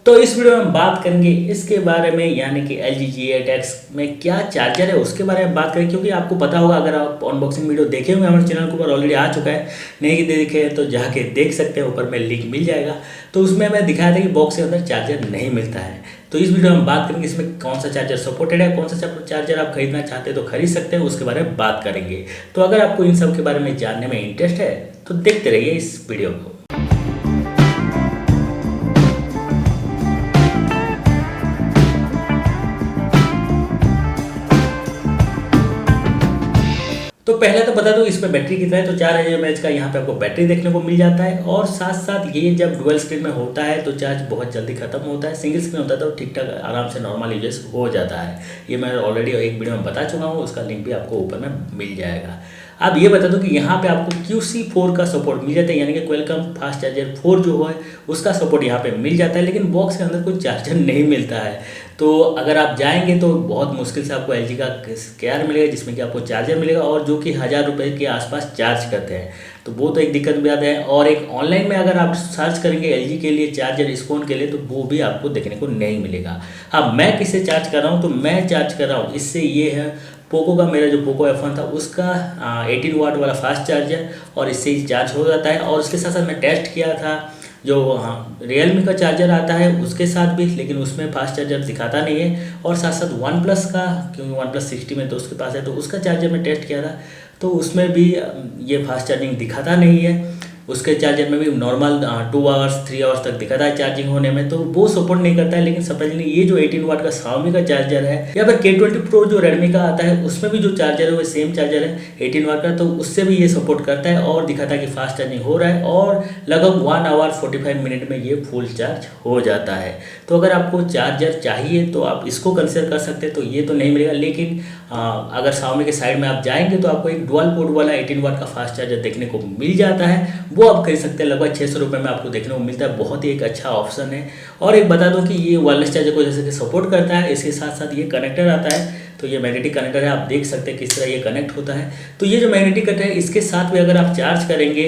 तो इस वीडियो में हम बात करेंगे इसके बारे में, यानी कि LG G8X में क्या चार्जर है उसके बारे में बात करें। क्योंकि आपको पता होगा, अगर आप अनबॉक्सिंग वीडियो देखे होंगे हमारे चैनल के ऊपर ऑलरेडी आ चुका है, नहीं देखे तो जाके देख सकते हैं, ऊपर में लिंक मिल जाएगा। तो उसमें मैं दिखाया था कि बॉक्स के अंदर चार्जर नहीं मिलता है। तो इस वीडियो में हम बात करेंगे इसमें कौन सा चार्जर सपोर्टेड है, कौन सा चार्जर आप खरीदना चाहते हैं तो खरीद सकते हैं, उसके बारे में बात करेंगे। तो अगर आपको इन सब के बारे में जानने में इंटरेस्ट है तो देखते रहिए इस वीडियो को। तो पहले तो बता दूं इसमें बैटरी कितना है। तो 4000 mAh का यहाँ पे आपको बैटरी देखने को मिल जाता है। और साथ साथ ये जब डुअल स्क्रीन में होता है तो चार्ज बहुत जल्दी खत्म होता है। सिंगल स्क्रीन होता है तो ठीक ठाक आराम से नॉर्मल यूजेस हो जाता है। ये मैं ऑलरेडी एक वीडियो में बता चुका हूँ, उसका लिंक भी आपको ऊपर में मिल जाएगा। अब ये बता दूं कि यहाँ पे आपको QC4 का सपोर्ट मिल जाता है, यानी कि क्वालकॉम फास्ट चार्जर 4 जो है उसका सपोर्ट यहाँ पे मिल जाता है। लेकिन बॉक्स के अंदर कोई चार्जर नहीं मिलता है। तो अगर आप जाएंगे तो बहुत मुश्किल से आपको LG का केयर मिलेगा, जिसमें कि आपको चार्जर मिलेगा और जो कि 1000 रुपये के आसपास चार्ज करते हैं। तो वो तो एक दिक्कत भी आता है। और एक ऑनलाइन में अगर आप सर्च करेंगे LG के लिए चार्जर इस फ़ोन के लिए तो वो भी आपको देखने को नहीं मिलेगा। अब मैं किससे चार्ज कर रहा हूँ, तो मैं चार्ज कर रहा हूँ इससे, ये है पोको का, मेरा जो पोको F1 था उसका 18 वाट वाला फास्ट चार्जर, और इससे ही चार्ज हो जाता है। और उसके साथ साथ मैं टेस्ट किया था जो रियलमी का चार्जर आता है उसके साथ भी, लेकिन उसमें फास्ट चार्जर दिखाता नहीं है। और साथ साथ वन प्लस का, क्योंकि वन प्लस 60 में तो उसके पास है, तो उसका चार्जर मैं टेस्ट किया था तो उसमें भी ये फास्ट चार्जिंग दिखाता नहीं है। उसके चार्जर में भी नॉर्मल 2 आवर्स 3 आवर्स तक दिखाता है चार्जिंग होने में, तो वो सपोर्ट नहीं करता है। लेकिन सरप्राइजिंगली ये जो 18 वाट का Xiaomi का चार्जर है, या फिर K20 Pro जो रेडमी का आता है उसमें भी जो चार्जर है वो सेम चार्जर है 18 वाट का, तो उससे भी ये सपोर्ट करता है और दिखाता है कि फास्ट चार्जिंग हो रहा है। और लगभग 1 आवर 45 मिनट में ये फुल चार्ज हो जाता है। तो अगर आपको चार्जर चाहिए तो आप इसको कंसिडर कर सकते हैं। तो ये तो नहीं मिलेगा, लेकिन अगर Xiaomi के साइड में आप जाएंगे तो आपको एक डुअल पोर्ट वाला 18 वाट का फास्ट चार्जर देखने को मिल जाता है, वो आप खरीद सकते हैं। लगभग 600 रुपये में आपको देखने को मिलता है। बहुत ही एक अच्छा ऑप्शन है। और एक बता दूं कि ये वायरलेस चार्जर को जैसे कि सपोर्ट करता है, इसके साथ साथ ये कनेक्टर आता है। तो ये मैग्नेटिक कनेक्टर है, आप देख सकते हैं किस तरह ये कनेक्ट होता है। तो ये जो मैग्नेटिक कनेक्टर है इसके साथ भी अगर आप चार्ज करेंगे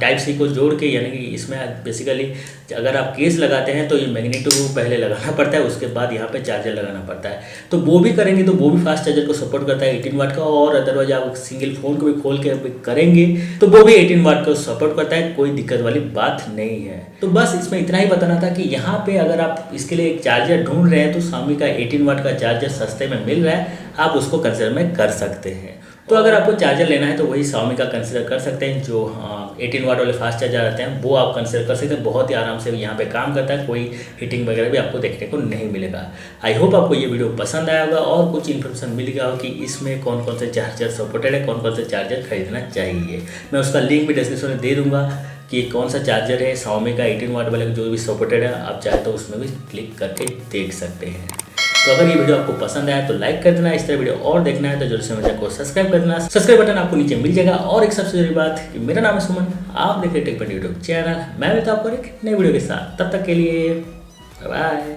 टाइप सी को जोड़ के, यानी कि इसमें बेसिकली अगर आप केस लगाते हैं तो ये मैग्नेटिक को पहले लगाना पड़ता है, उसके बाद यहाँ पे चार्जर लगाना पड़ता है। तो वो भी करेंगे तो वो भी फास्ट चार्जर को सपोर्ट करता है 18 वाट का। और अदरवाइज आप सिंगल फोन को भी खोल के करेंगे तो वो भी 18 वाट को सपोर्ट करता है, कोई दिक्कत वाली बात नहीं है। तो बस इसमें इतना ही बताना था कि यहाँ पे अगर आप इसके लिए एक चार्जर ढूंढ रहे हैं तो Xiaomi का 18 वाट का चार्जर सस्ते में मिल रहा है, आप उसको कंसिडर में कर सकते हैं। तो अगर आपको चार्जर लेना है तो वही Xiaomi का कंसिडर कर सकते हैं। जो 18 वाट वाले फास्ट चार्जर आते हैं वो आप कंसिडर कर सकते हैं। बहुत ही आराम से यहाँ पे काम करता है, कोई हीटिंग वगैरह भी आपको देखने को नहीं मिलेगा। आई होप आपको ये वीडियो पसंद आया होगा और कुछ इन्फॉर्मेशन मिल गया हो कि इसमें कौन कौन से चार्जर सपोर्टेड है, कौन कौन से चार्जर खरीदना चाहिए। मैं उसका लिंक भी डिस्क्रिप्शन में दे दूँगा कि कौन सा चार्जर है Xiaomi का 18 वाट वाले जो भी सपोर्टेड है, आप चाहे तो उसमें भी क्लिक करके देख सकते हैं। तो अगर ये वीडियो आपको पसंद आया तो लाइक कर देना, इस तरह वीडियो और देखना है तो जरूर से मेरे चैनल को सब्सक्राइब कर देना। सब्सक्राइब बटन आपको नीचे मिल जाएगा। और एक सबसे जरूरी बात कि मेरा नाम है सुमन, आप देख रहे टेक यूट्यूब चैनल। मैं मिलता हूं आपको एक नई वीडियो के साथ, तब तक के लिए बाय बाय।